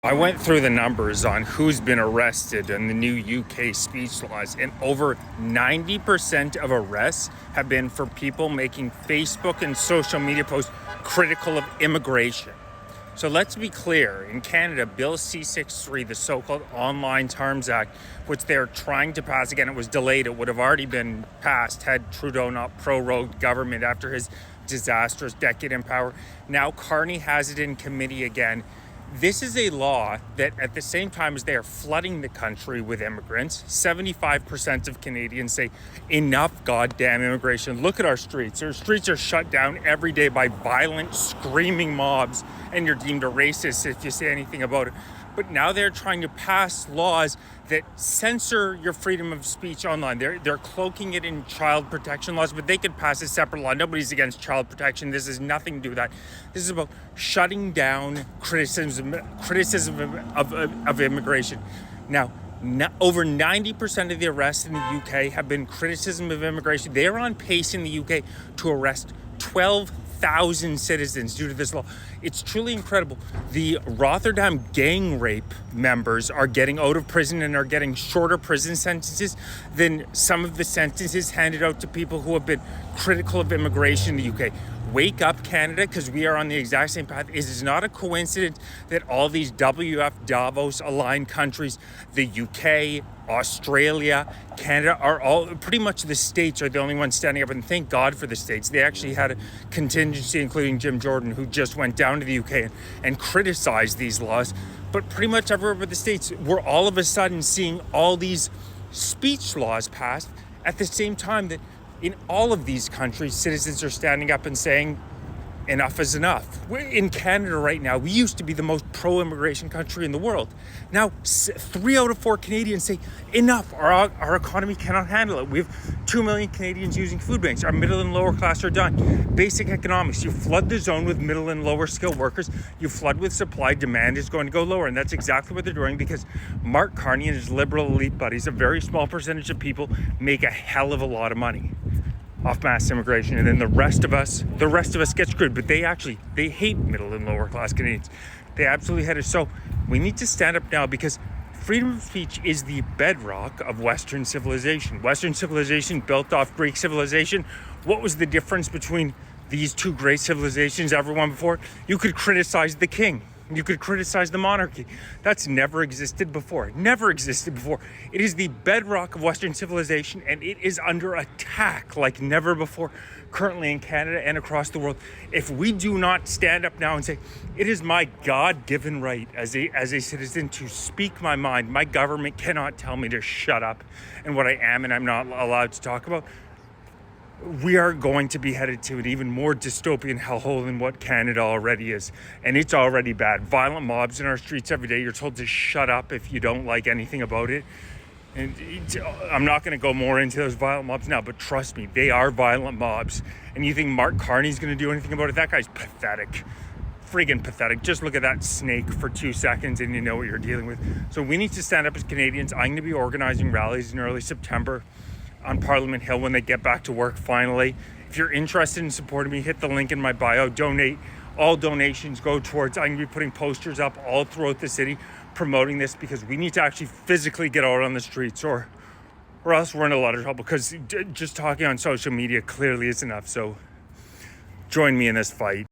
I went through the numbers on who's been arrested in the new UK speech laws, and over 90% of arrests have been for people making Facebook and social media posts critical of immigration. So let's be clear, in Canada, Bill C-63, the so-called Online Terms Act, which they're trying to pass again, it was delayed, it would have already been passed had Trudeau not prorogued government after his disastrous decade in power. Now Carney has it in committee again. This is a law that at the same time as they are flooding the country with immigrants, 75% of Canadians say, enough goddamn immigration. Look at our streets. Our streets are shut down every day by violent, screaming mobs, and you're deemed a racist if you say anything about it. But now they're trying to pass laws that censor your freedom of speech online. They're cloaking it in child protection laws, but they could pass a separate law. Nobody's against child protection. This has nothing to do with that. This is about shutting down criticism of immigration. Now, over 90% of the arrests in the UK have been criticism of immigration. They are on pace in the UK to arrest 12,000 citizens due to this law. It's truly incredible. The Rotterdam gang rape members are getting out of prison and are getting shorter prison sentences than some of the sentences handed out to people who have been critical of immigration in the UK. Wake up, Canada, because we are on the exact same path. It is not a coincidence that all these WF Davos aligned countries, the UK, Australia, Canada, are all pretty much the states are the only ones standing up, and thank God for the states. They actually had a contingency, including Jim Jordan, who just went down to the UK and criticized these laws. But pretty much everywhere but the states, we're all of a sudden seeing all these speech laws passed at the same time that in all of these countries, citizens are standing up and saying, enough is enough. We're in Canada right now. We used to be the most pro-immigration country in the world. Now, 3 out of 4 Canadians say, enough. Our economy cannot handle it. We have 2 million Canadians using food banks. Our middle and lower class are done. Basic economics. You flood the zone with middle and lower skilled workers. You flood with supply. Demand is going to go lower. And that's exactly what they're doing because Mark Carney and his liberal elite buddies, a very small percentage of people, make a hell of a lot of money off mass immigration, and then the rest of us get screwed. But they hate middle and lower class Canadians. They absolutely hate it. So we need to stand up now because freedom of speech is the bedrock of Western civilization. Western civilization built off Greek civilization. What was the difference between these two great civilizations, everyone before? You could criticize the king. You could criticize the monarchy. That's never existed before. Never existed before. It is the bedrock of Western civilization, and it is under attack like never before currently in Canada and across the world. If we do not stand up now and say, it is my God-given right as a citizen to speak my mind, my government cannot tell me to shut up and what I am and I'm not allowed to talk about, we are going to be headed to an even more dystopian hellhole than what Canada already is. And it's already bad. Violent mobs in our streets every day. You're told to shut up if you don't like anything about it. And I'm not going to go more into those violent mobs now, but trust me, they are violent mobs. And you think Mark Carney's going to do anything about it? That guy's pathetic. Friggin' pathetic. Just look at that snake for 2 seconds and you know what you're dealing with. So we need to stand up as Canadians. I'm going to be organizing rallies in early September on Parliament Hill when they get back to work finally. If you're interested in supporting me, hit the link in my bio, donate. All donations go towards, I'm going to be putting posters up all throughout the city promoting this because we need to actually physically get out on the streets or else we're in a lot of trouble because just talking on social media clearly is enough. So join me in this fight.